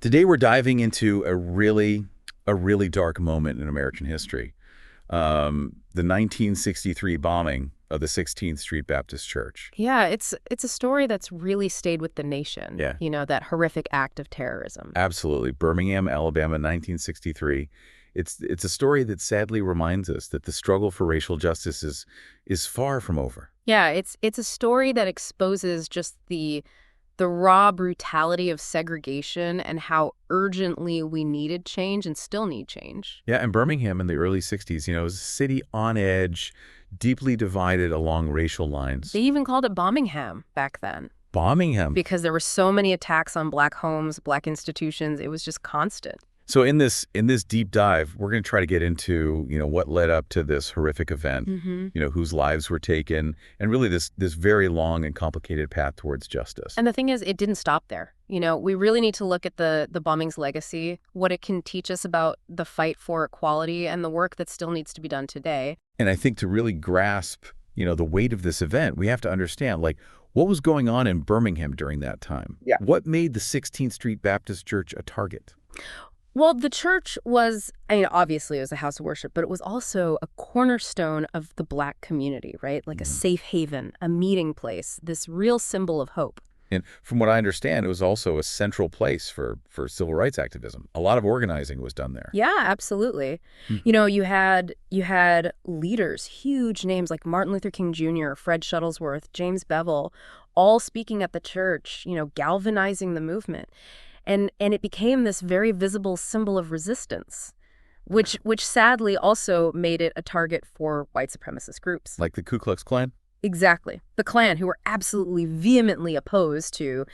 Today we're diving into a really dark moment in American history. The 1963 bombing of the 16th Street Baptist Church. Yeah, it's a story that's really stayed with the nation. Yeah. That horrific act of terrorism. Absolutely. Birmingham, Alabama, 1963. It's a story that sadly reminds us that the struggle for racial justice is far from over. Yeah, it's a story that exposes just the raw brutality of segregation and how urgently we needed change and still need change. Yeah, and Birmingham in the early 60s, was a city on edge, deeply divided along racial lines. They even called it Birmingham back then Birmingham. because there were so many attacks on Black homes, Black institutions. It was just constant. So in this deep dive, we're going to try to get into, what led up to this horrific event, whose lives were taken, and really this very long and complicated path towards justice. And the thing is, it didn't stop there. We really need to look at the bombing's legacy, what it can teach us about the fight for equality and the work that still needs to be done today. And I think to really grasp, the weight of this event, we have to understand, what was going on in Birmingham during that time? Yeah. What made the 16th Street Baptist Church a target? Well, the church was, obviously it was a house of worship, but it was also a cornerstone of the Black community, right? Like a safe haven, a meeting place, this real symbol of hope. And from what I understand, it was also a central place for civil rights activism. A lot of organizing was done there. Yeah, absolutely. You had leaders, huge names like Martin Luther King Jr., Fred Shuttlesworth, James Bevel, all speaking at the church, galvanizing the movement. And it became this very visible symbol of resistance, which sadly also made it a target for white supremacist groups. Like the Ku Klux Klan? Exactly. The Klan, who were absolutely vehemently opposed to,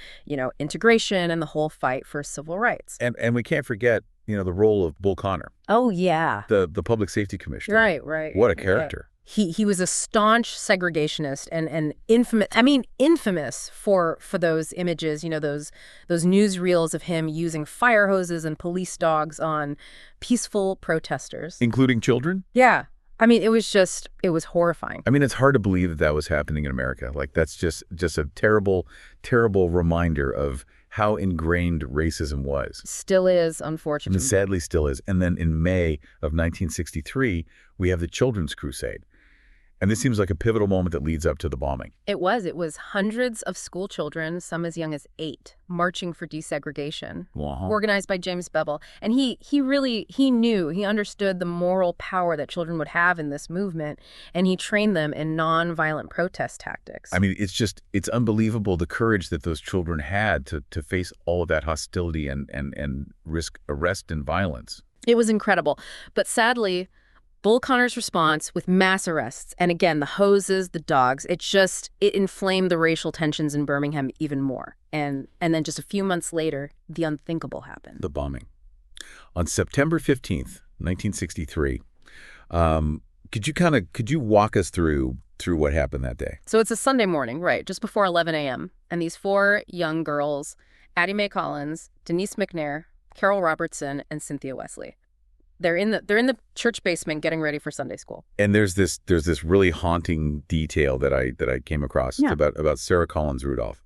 integration and the whole fight for civil rights. And we can't forget, the role of Bull Connor, Oh, yeah. the public safety commissioner. Right. What a character. He was a staunch segregationist and infamous for those images, those newsreels of him using fire hoses and police dogs on peaceful protesters. Including children? Yeah. It was horrifying. It's hard to believe that was happening in America. That's just a terrible, terrible reminder of how ingrained racism was. Still is, unfortunately. And sadly still is. And then in May of 1963, we have the Children's Crusade. And this seems like a pivotal moment that leads up to the bombing. It was hundreds of school children, some as young as 8, marching for desegregation, organized by James Bevel. And he understood the moral power that children would have in this movement, and he trained them in nonviolent protest tactics. It's unbelievable the courage that those children had to face all of that hostility and risk arrest and violence. It was incredible. But sadly, Bull Connor's response with mass arrests, and again, the hoses, the dogs, it inflamed the racial tensions in Birmingham even more. And then just a few months later, the unthinkable happened. The bombing. On September 15th, 1963, could you walk us through what happened that day? So it's a Sunday morning, right, just before 11 a.m., and these 4 young girls, Addie Mae Collins, Denise McNair, Carole Robertson, and Cynthia Wesley. They're in the church basement getting ready for Sunday school. And there's this really haunting detail that I came across. Yeah. It's about Sarah Collins Rudolph,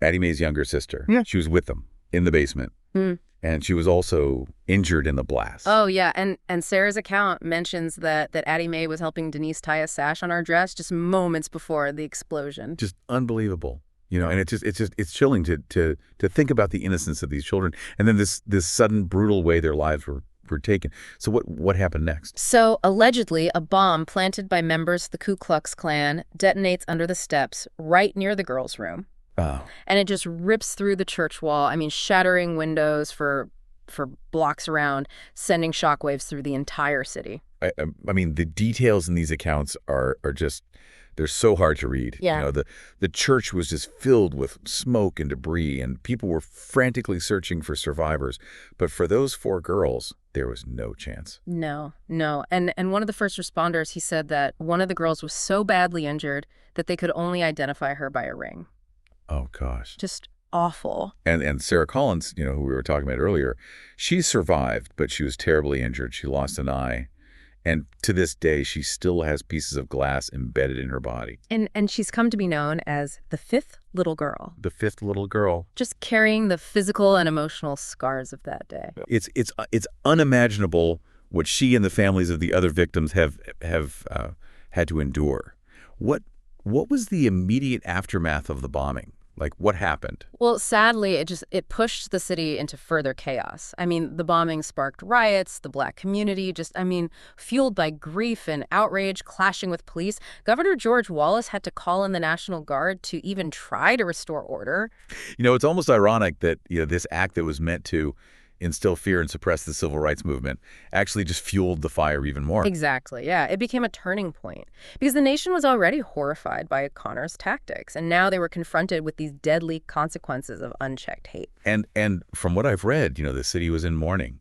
Addie Mae's younger sister. Yeah. She was with them in the basement. And she was also injured in the blast. Oh, yeah. And Sarah's account mentions that Addie Mae was helping Denise tie a sash on our dress just moments before the explosion. Just unbelievable. And it's chilling to think about the innocence of these children, and then this sudden brutal way their lives were taken. So what happened next? So allegedly, a bomb planted by members of the Ku Klux Klan detonates under the steps right near the girls' room. Oh. And it just rips through the church wall. Shattering windows for blocks around, sending shockwaves through the entire city. The details in these accounts are just, they're so hard to read. Yeah. The church was just filled with smoke and debris, and people were frantically searching for survivors. But for those 4 girls, there was no chance. No. And one of the first responders, he said that one of the girls was so badly injured that they could only identify her by a ring. Oh, gosh. Just awful. And Sarah Collins, who we were talking about earlier, she survived, but she was terribly injured. She lost an eye. And to this day, she still has pieces of glass embedded in her body. And she's come to be known as the fifth little girl. The fifth little girl. Just carrying the physical and emotional scars of that day. It's unimaginable what she and the families of the other victims have had to endure. What was the immediate aftermath of the bombing? Like, what happened? Well, sadly, it pushed the city into further chaos. I mean, the bombing sparked riots, the Black community fueled by grief and outrage, clashing with police. Governor George Wallace had to call in the National Guard to even try to restore order. It's almost ironic that, this act that was meant to instill fear and suppress the civil rights movement actually just fueled the fire even more. Exactly, yeah. It became a turning point because the nation was already horrified by Connor's tactics, and now they were confronted with these deadly consequences of unchecked hate. And from what I've read, the city was in mourning.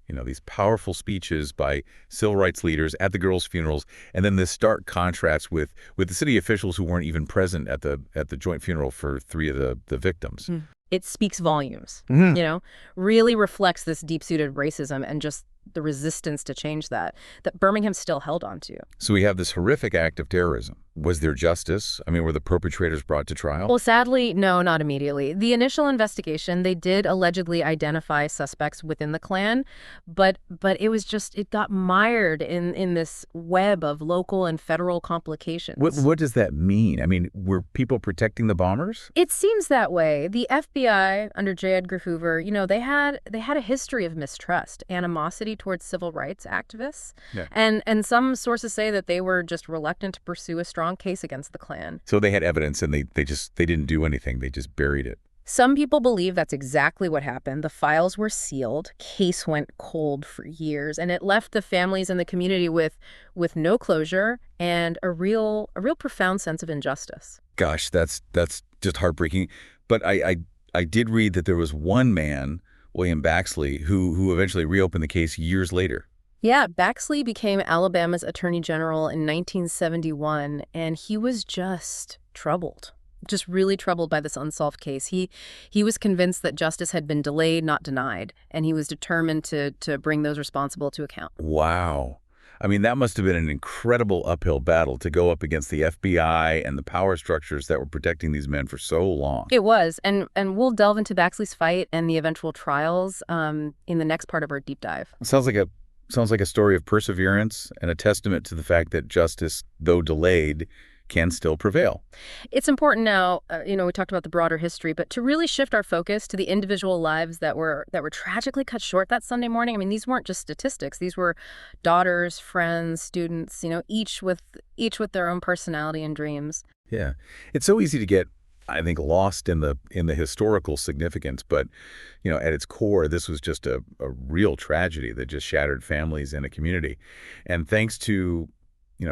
These powerful speeches by civil rights leaders at the girls' funerals, and then this stark contrast with the city officials who weren't even present at the joint funeral for 3 of the victims. It speaks volumes, Mm-hmm. Really reflects this deep-seated racism and just the resistance to change that Birmingham still held on to. So we have this horrific act of terrorism. Was there justice? I mean, were the perpetrators brought to trial? Well, sadly, no, not immediately. The initial investigation, they did allegedly identify suspects within the Klan, but it got mired in this web of local and federal complications. What does that mean? I mean, were people protecting the bombers? It seems that way. The FBI under J. Edgar Hoover, they had a history of mistrust, animosity towards civil rights activists. Yeah. And some sources say that they were just reluctant to pursue a strong case against the Klan. So they had evidence and they didn't do anything. They just buried it. Some people believe that's exactly what happened. The files were sealed, case went cold for years, and it left the families and the community with no closure and a real profound sense of injustice. Gosh, that's just heartbreaking. But I did read that there was one man, William Baxley, who eventually reopened the case years later. Yeah, Baxley became Alabama's Attorney General in 1971, and he was just troubled. Just really troubled by this unsolved case. He was convinced that justice had been delayed, not denied, and he was determined to bring those responsible to account. Wow. I mean, that must have been an incredible uphill battle to go up against the FBI and the power structures that were protecting these men for so long. It was, and we'll delve into Baxley's fight and the eventual trials in the next part of our deep dive. Sounds like a story of perseverance and a testament to the fact that justice, though delayed, can still prevail. It's important now, we talked about the broader history, but to really shift our focus to the individual lives that were tragically cut short that Sunday morning. I mean, these weren't just statistics. These were daughters, friends, students, each with their own personality and dreams. Yeah. It's so easy to get, I think, lost in the historical significance, but at its core, this was just a real tragedy that just shattered families and a community. And thanks to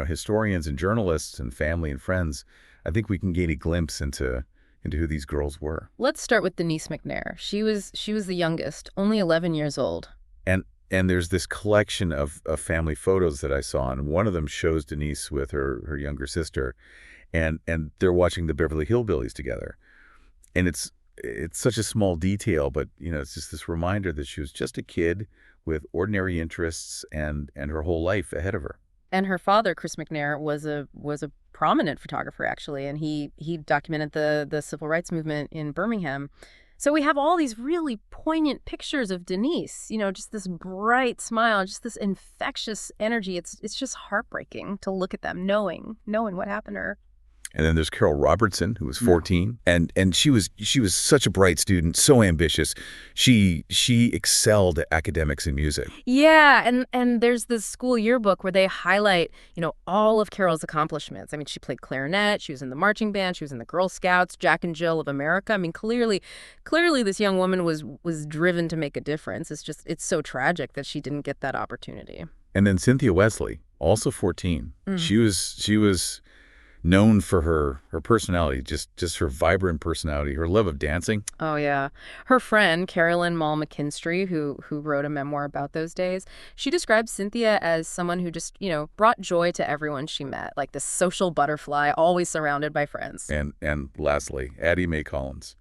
historians and journalists and family and friends, I think we can gain a glimpse into who these girls were. Let's start with Denise McNair. She was the youngest, only 11 years old. And there's this collection of family photos that I saw, and one of them shows Denise with her younger sister, and they're watching the Beverly Hillbillies together. And it's such a small detail, but it's just this reminder that she was just a kid with ordinary interests and her whole life ahead of her. And her father, Chris McNair, was a prominent photographer, actually, and he documented the civil rights movement in Birmingham. So we have all these really poignant pictures of Denise, just this bright smile, just this infectious energy. It's just heartbreaking to look at them, knowing what happened to her. And then there's Carole Robertson, who was 14, and she was such a bright student, so ambitious. She excelled at academics and music. Yeah, and there's this school yearbook where they highlight, all of Carole's accomplishments. I mean, she played clarinet, she was in the marching band, she was in the Girl Scouts, Jack and Jill of America. I mean, clearly this young woman was driven to make a difference. It's so tragic that she didn't get that opportunity. And then Cynthia Wesley, also 14. She was known for her personality, just her vibrant personality, her love of dancing. Oh, yeah. Her friend, Carolyn Mall McKinstry, who wrote a memoir about those days, she describes Cynthia as someone who just, brought joy to everyone she met, like this social butterfly, always surrounded by friends. And lastly, Addie Mae Collins,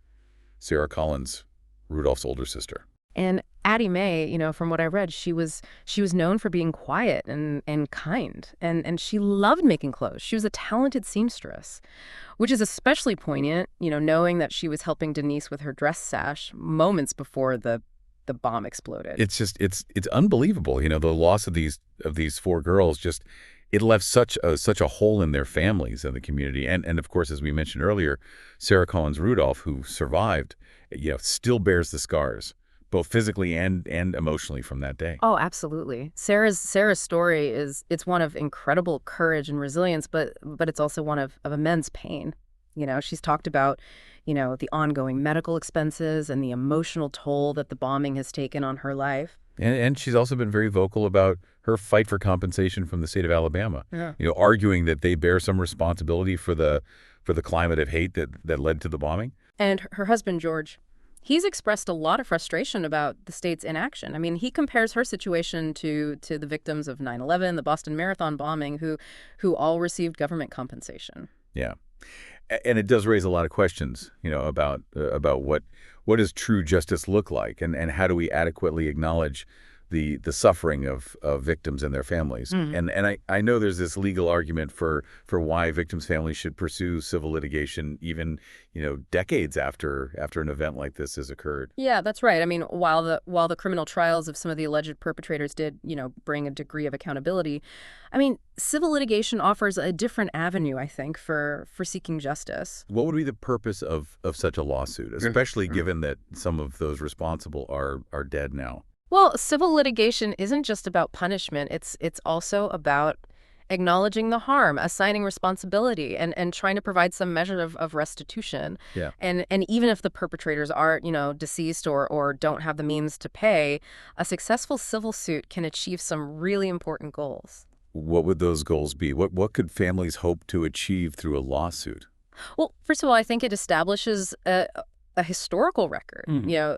Sarah Collins, Rudolph's older sister. And Addie Mae, from what I read, she was known for being quiet and kind, and she loved making clothes. She was a talented seamstress, which is especially poignant, knowing that she was helping Denise with her dress sash moments before the bomb exploded. It's unbelievable. The loss of these four girls, just it left such a hole in their families and the community. And of course, as we mentioned earlier, Sarah Collins Rudolph, who survived, still bears the scars, both physically and emotionally from that day. Oh, absolutely. Sarah's story it's one of incredible courage and resilience, but it's also one of immense pain. She's talked about, the ongoing medical expenses and the emotional toll that the bombing has taken on her life. And she's also been very vocal about her fight for compensation from the state of Alabama. Yeah. Arguing that they bear some responsibility for the climate of hate that led to the bombing. And her husband, George, he's expressed a lot of frustration about the state's inaction. I mean, he compares her situation to the victims of 9/11, the Boston Marathon bombing, who all received government compensation. Yeah. And it does raise a lot of questions, about what does true justice look like, and how do we adequately acknowledge the suffering of victims and their families. And I know there's this legal argument for why victims' families should pursue civil litigation even, decades after an event like this has occurred. Yeah, that's right. I mean, while the criminal trials of some of the alleged perpetrators did, bring a degree of accountability, I mean, civil litigation offers a different avenue, I think, for seeking justice. What would be the purpose of such a lawsuit, especially given that some of those responsible are dead now? Well, civil litigation isn't just about punishment. It's also about acknowledging the harm, assigning responsibility, and trying to provide some measure of restitution. Yeah. And even if the perpetrators are, deceased or don't have the means to pay, a successful civil suit can achieve some really important goals. What would those goals be? What could families hope to achieve through a lawsuit? Well, first of all, I think it establishes a historical record.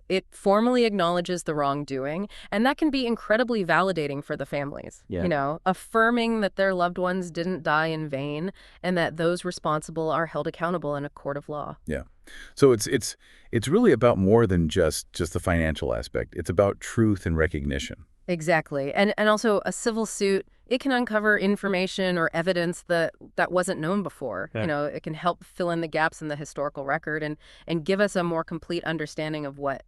It formally acknowledges the wrongdoing, and that can be incredibly validating for the families. Yeah. Affirming that their loved ones didn't die in vain and that those responsible are held accountable in a court of law. Yeah. So it's really about more than just the financial aspect. It's about truth and recognition. Exactly. And also a civil suit, it can uncover information or evidence that wasn't known before. Yeah. It can help fill in the gaps in the historical record and give us a more complete understanding of what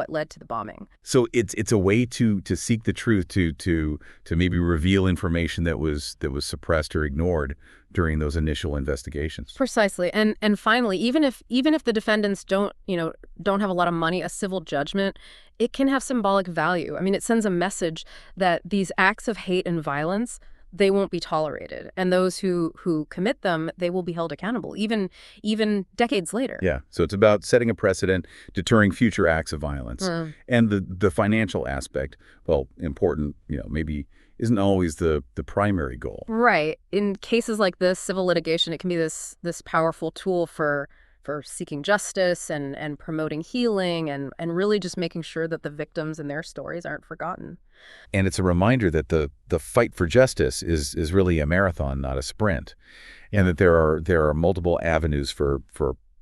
led to the bombing. So it's a way to seek the truth, to maybe reveal information that was suppressed or ignored during those initial investigations. Precisely. And finally, even if the defendants don't have a lot of money, a civil judgment, it can have symbolic value. I mean, it sends a message that these acts of hate and violence, they won't be tolerated. And those who commit them, they will be held accountable, even decades later. Yeah. So it's about setting a precedent, deterring future acts of violence. And the financial aspect, well, important, maybe isn't always the primary goal. Right. In cases like this, civil litigation, it can be this powerful tool for seeking justice and promoting healing and really just making sure that the victims and their stories aren't forgotten. And it's a reminder that the fight for justice is really a marathon, not a sprint, and that there are multiple avenues for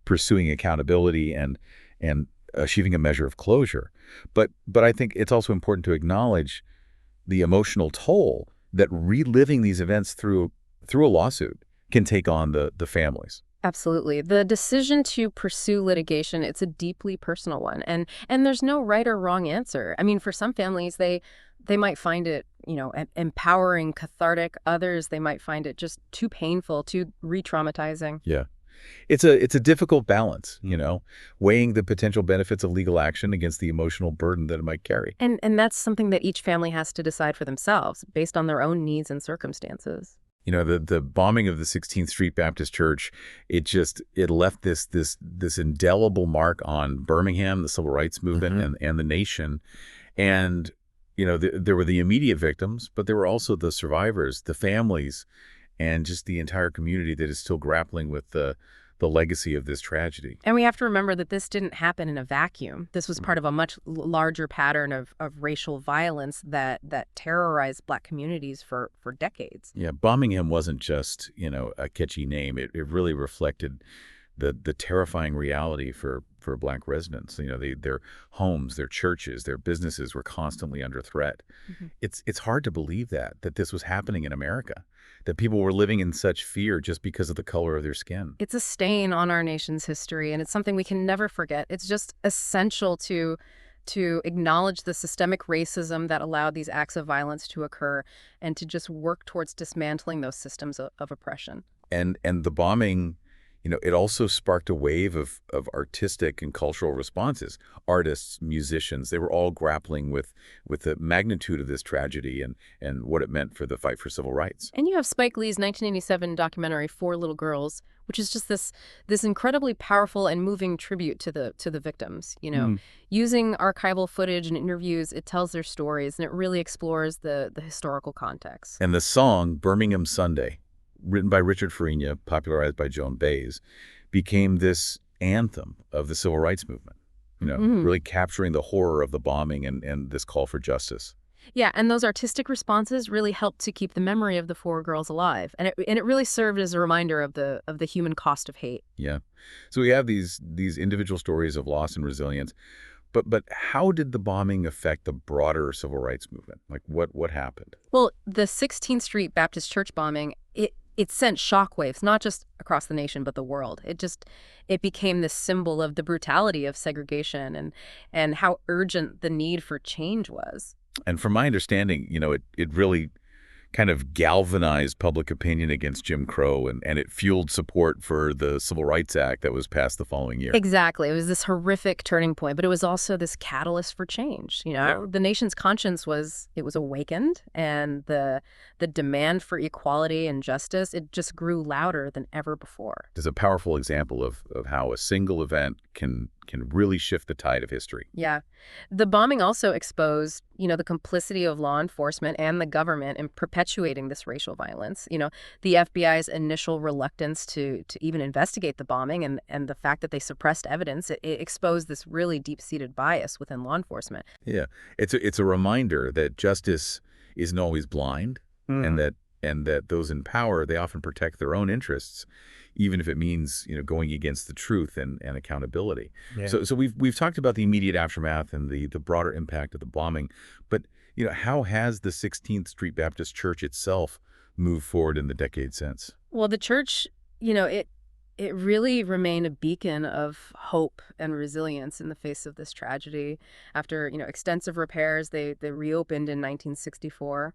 pursuing accountability and achieving a measure of closure. But I think it's also important to acknowledge the emotional toll that reliving these events through a lawsuit can take on the families. Absolutely. The decision to pursue litigation, it's a deeply personal one. And there's no right or wrong answer. I mean, for some families, they might find it, empowering, cathartic. Others, they might find it just too painful, too re-traumatizing. Yeah. It's a difficult balance, weighing the potential benefits of legal action against the emotional burden that it might carry. And that's something that each family has to decide for themselves based on their own needs and circumstances. The bombing of the 16th Street Baptist Church, it left this indelible mark on Birmingham, the civil rights movement, and the nation. And, there were the immediate victims, but there were also the survivors, the families, and just the entire community that is still grappling with the legacy of this tragedy. And we have to remember that this didn't happen in a vacuum. This was part of a much larger pattern of racial violence that terrorized Black communities for decades. Yeah, Birmingham wasn't just, a catchy name. It really reflected the terrifying reality for Black residents. Their homes, their churches, their businesses were constantly under threat. Mhm. It's hard to believe that this was happening in America, that people were living in such fear just because of the color of their skin. It's a stain on our nation's history, and it's something we can never forget. It's just essential to acknowledge the systemic racism that allowed these acts of violence to occur and to just work towards dismantling those systems of oppression. And the bombing, it also sparked a wave of artistic and cultural responses. Artists, musicians, they were all grappling with the magnitude of this tragedy and what it meant for the fight for civil rights. And you have Spike Lee's 1987 documentary Four Little Girls, which is just this incredibly powerful and moving tribute to the victims. Using archival footage and interviews, it tells their stories and it really explores the historical context. And the song Birmingham Sunday, written by Richard Farina, popularized by Joan Baez, became this anthem of the civil rights movement, really capturing the horror of the bombing and this call for justice. Yeah, and those artistic responses really helped to keep the memory of the four girls alive, and it really served as a reminder of the human cost of hate. Yeah. So we have these individual stories of loss and resilience, but how did the bombing affect the broader civil rights movement? Like what happened? Well, the 16th Street Baptist Church bombing, it sent shockwaves, not just across the nation, but the world. It became this symbol of the brutality of segregation and how urgent the need for change was. And from my understanding, it really kind of galvanized public opinion against Jim Crow, and it fueled support for the Civil Rights Act that was passed the following year. Exactly. It was this horrific turning point, but it was also this catalyst for change. Yeah. The nation's conscience was awakened, and the demand for equality and justice, it just grew louder than ever before. It's a powerful example of how a single event can really shift the tide of history. Yeah. The bombing also exposed, the complicity of law enforcement and the government in perpetuating this racial violence. The FBI's initial reluctance to even investigate the bombing and the fact that they suppressed evidence, it exposed this really deep-seated bias within law enforcement. Yeah. It's a reminder that justice isn't always blind, and that those in power, they often protect their own interests, even if it means going against the truth and accountability. Yeah. So we've talked about the immediate aftermath and the broader impact of the bombing, but how has the 16th Street Baptist Church itself moved forward in the decades since? Well, the church, it really remained a beacon of hope and resilience in the face of this tragedy. After, extensive repairs, they reopened in 1964.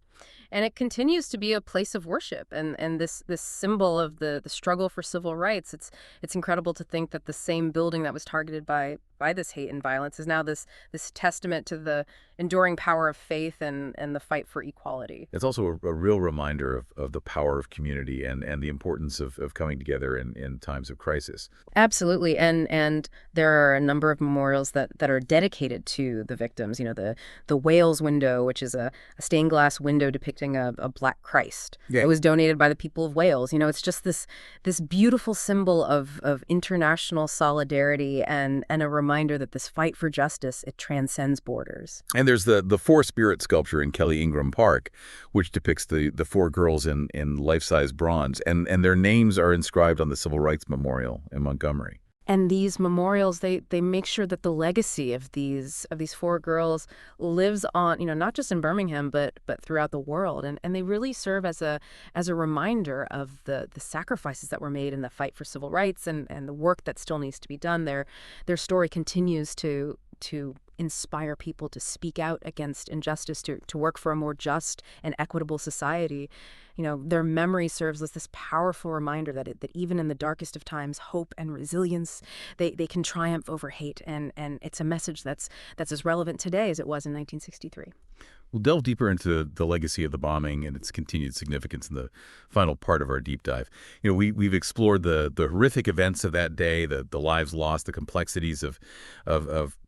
And it continues to be a place of worship and this symbol of the struggle for civil rights. It's incredible to think that the same building that was targeted by this hate and violence is now this testament to the enduring power of faith and the fight for equality. It's also a real reminder of the power of community and the importance of coming together in times of crisis. Absolutely. And there are a number of memorials that are dedicated to the victims. The Wales window, which is a stained glass window depicting a Black Christ. Yeah. It was donated by the people of Wales. It's just this beautiful symbol of international solidarity and a reminder that this fight for justice, it transcends borders. And there's the Four Spirit sculpture in Kelly Ingram Park, which depicts the four girls in life-size bronze, and their names are inscribed on the Civil Rights Memorial in Montgomery. And these memorials, they make sure that the legacy of these four girls lives on, not just in Birmingham, but throughout the world. And they really serve as a reminder of the sacrifices that were made in the fight for civil rights and the work that still needs to be done. Their story continues to inspire people to speak out against injustice, to work for a more just and equitable society. Their memory serves as this powerful reminder that even in the darkest of times, hope and resilience, they can triumph over hate. And it's a message that's as relevant today as it was in 1963. We'll delve deeper into the legacy of the bombing and its continued significance in the final part of our deep dive. We've explored the horrific events of that day, the lives lost, the complexities of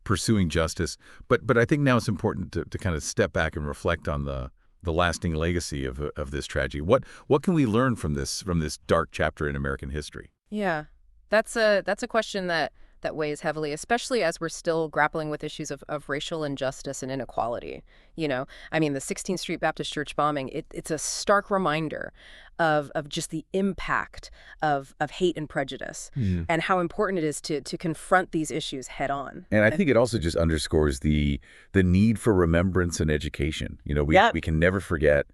pursuing justice. But I think now it's important to kind of step back and reflect on the lasting legacy of this tragedy. What can we learn from this dark chapter in American history? Yeah, that's a question that that weighs heavily, especially as we're still grappling with issues of racial injustice and inequality. I mean, the 16th Street Baptist Church bombing, it's a stark reminder of just the impact of hate and prejudice and how important it is to confront these issues head on. And I think it also just underscores the need for remembrance and education. We can never forget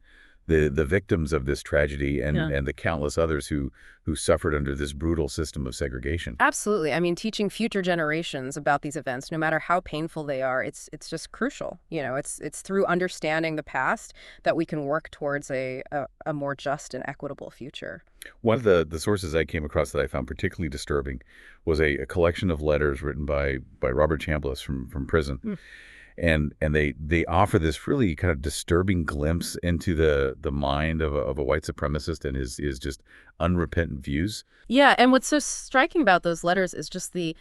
the victims of this tragedy and the countless others who suffered under this brutal system of segregation. Absolutely. I mean, teaching future generations about these events, no matter how painful they are, it's just crucial. It's through understanding the past that we can work towards a more just and equitable future. One of the sources I came across that I found particularly disturbing was a collection of letters written by Robert Chambliss from prison. And they offer this really kind of disturbing glimpse into the mind of a white supremacist and his just unrepentant views. Yeah, and what's so striking about those letters is just the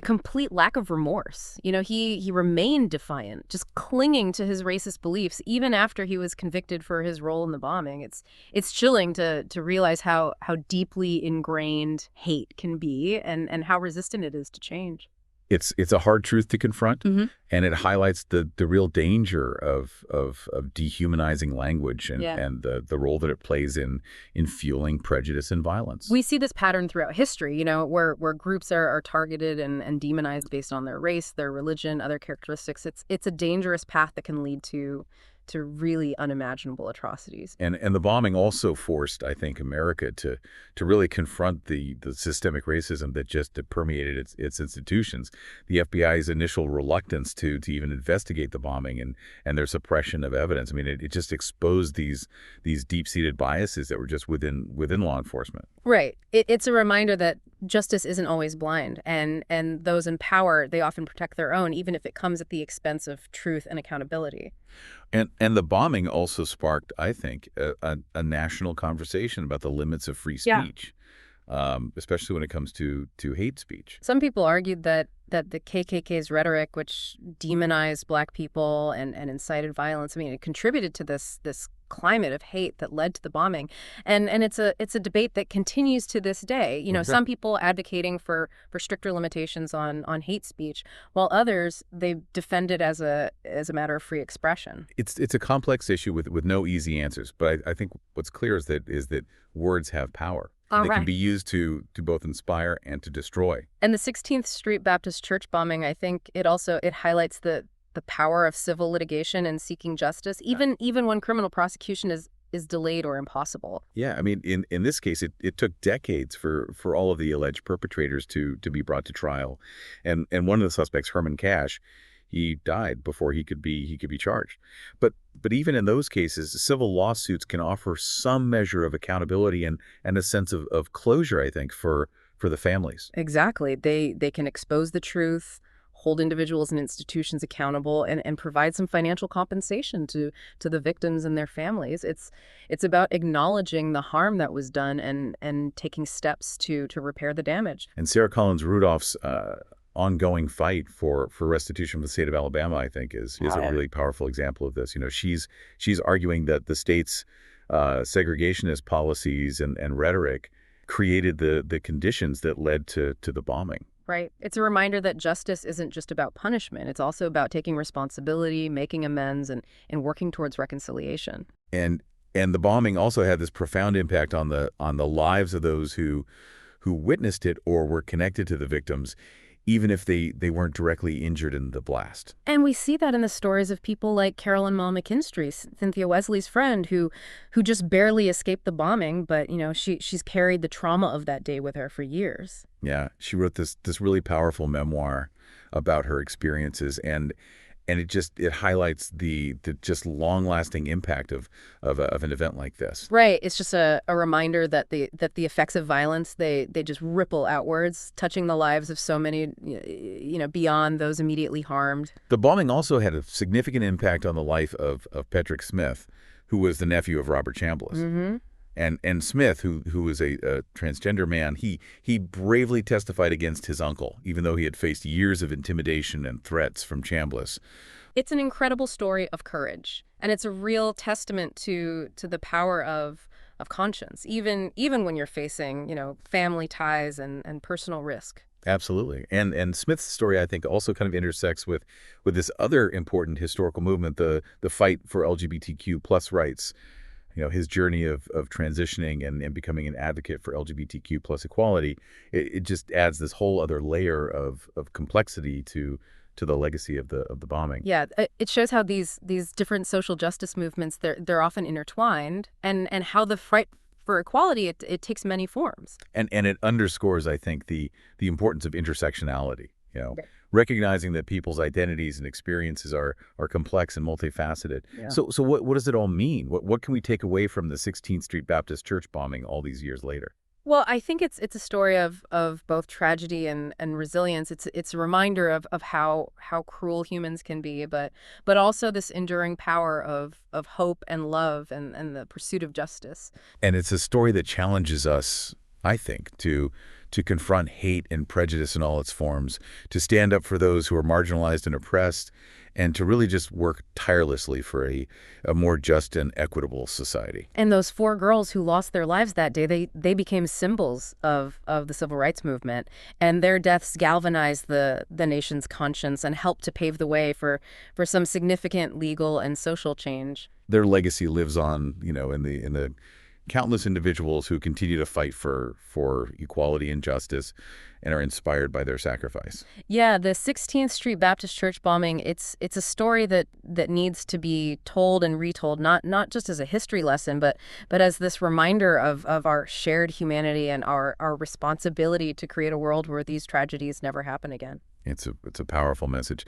complete lack of remorse. He remained defiant, just clinging to his racist beliefs even after he was convicted for his role in the bombing. It's chilling to realize how deeply ingrained hate can be and how resistant it is to change. It's a hard truth to confront, and it highlights the real danger of dehumanizing language and the role that it plays in fueling prejudice and violence. We see this pattern throughout history, where groups are targeted and demonized based on their race, their religion, other characteristics. It's a dangerous path that can lead to really unimaginable atrocities. And the bombing also forced, I think, America to really confront the systemic racism that permeated its institutions. The FBI's initial reluctance to even investigate the bombing and their suppression of evidence. I mean, it just exposed these deep-seated biases that were just within law enforcement. Right. It's a reminder that justice isn't always blind, and those in power, they often protect their own, even if it comes at the expense of truth and accountability. And the bombing also sparked, I think, a national conversation about the limits of free speech, especially when it comes to hate speech. Some people argued that the KKK's rhetoric, which demonized Black people and incited violence, I mean, it contributed to this climate of hate that led to the bombing. And it's a debate that continues to this day. Some people advocating for stricter limitations on hate speech, while others, they defend it as a matter of free expression. It's a complex issue with no easy answers, but I think what's clear is that words have power. They can be used to both inspire and to destroy. And the 16th Street Baptist Church bombing, I think it highlights the power of civil litigation and seeking justice, even when criminal prosecution is delayed or impossible. Yeah, I mean, in this case, it took decades for all of the alleged perpetrators to be brought to trial. And one of the suspects, Herman Cash, he died before he could be charged. But even in those cases, civil lawsuits can offer some measure of accountability and a sense of closure, I think, for the families. Exactly. They can expose the truth, hold individuals and institutions accountable, and provide some financial compensation to the victims and their families. It's about acknowledging the harm that was done and taking steps to repair the damage. And Sarah Collins Rudolph's ongoing fight for restitution for the state of Alabama, I think, is a really powerful example of this. She's arguing that the state's segregationist policies and rhetoric created the conditions that led to the bombing. Right. It's a reminder that justice isn't just about punishment. It's also about taking responsibility, making amends, and working towards reconciliation. And the bombing also had this profound impact on the lives of those who witnessed it or were connected to the victims, even if they weren't directly injured in the blast. And we see that in the stories of people like Carole and Ma McKinstry, Cynthia Wesley's friend, who just barely escaped the bombing, but she's carried the trauma of that day with her for years. Yeah, she wrote this really powerful memoir about her experiences, and it highlights the just long-lasting impact of an event like this. Right. It's just a reminder that the effects of violence, they just ripple outwards, touching the lives of so many, beyond those immediately harmed. The bombing also had a significant impact on the life of Patrick Smith, who was the nephew of Robert Chambliss. Mm-hmm. And Smith, who was a transgender man, he bravely testified against his uncle, even though he had faced years of intimidation and threats from Chambliss. It's an incredible story of courage, and it's a real testament to the power of conscience, even when you're facing, family ties and personal risk. Absolutely. And Smith's story, I think, also kind of intersects with this other important historical movement, the fight for LGBTQ plus rights. His journey of transitioning and becoming an advocate for LGBTQ plus equality, it just adds this whole other layer of complexity to the legacy of the bombing. Yeah, it shows how these different social justice movements, they're often intertwined, and how the fight for equality, it takes many forms. And it underscores, I think, the importance of intersectionality. Right. Recognizing that people's identities and experiences are complex and multifaceted. Yeah. So what does it all mean? What can we take away from the 16th Street Baptist Church bombing all these years later? Well, I think it's a story of both tragedy and resilience. It's a reminder of how cruel humans can be, but also this enduring power of hope and love and the pursuit of justice. And it's a story that challenges us, I think, to confront hate and prejudice in all its forms, to stand up for those who are marginalized and oppressed, and to really just work tirelessly for a more just and equitable society. And those four girls who lost their lives that day, they became symbols of the civil rights movement, and their deaths galvanized the nation's conscience and helped to pave the way for some significant legal and social change. Their legacy lives on, in the countless individuals who continue to fight for equality and justice and are inspired by their sacrifice. Yeah, the 16th Street Baptist Church bombing, it's a story that needs to be told and retold, not just as a history lesson, but as this reminder of our shared humanity and our responsibility to create a world where these tragedies never happen again. It's a powerful message.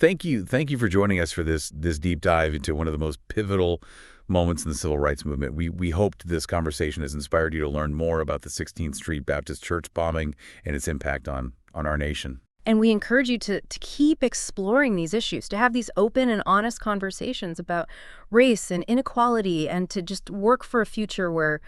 Thank you for joining us for this deep dive into one of the most pivotal moments in the civil rights movement. We hoped this conversation has inspired you to learn more about the 16th Street Baptist Church bombing and its impact on our nation. And we encourage you to keep exploring these issues, to have these open and honest conversations about race and inequality, and to just work for a future where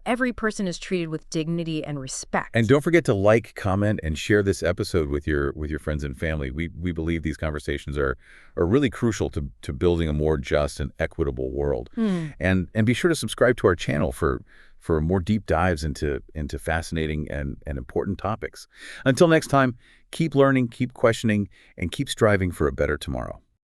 every person is treated with dignity and respect. And don't forget to like, comment, and share this episode with your friends and family. We believe these conversations are really crucial to building a more just and equitable world. And be sure to subscribe to our channel for more deep dives into fascinating and important topics. Until next time, keep learning, keep questioning, and keep striving for a better tomorrow.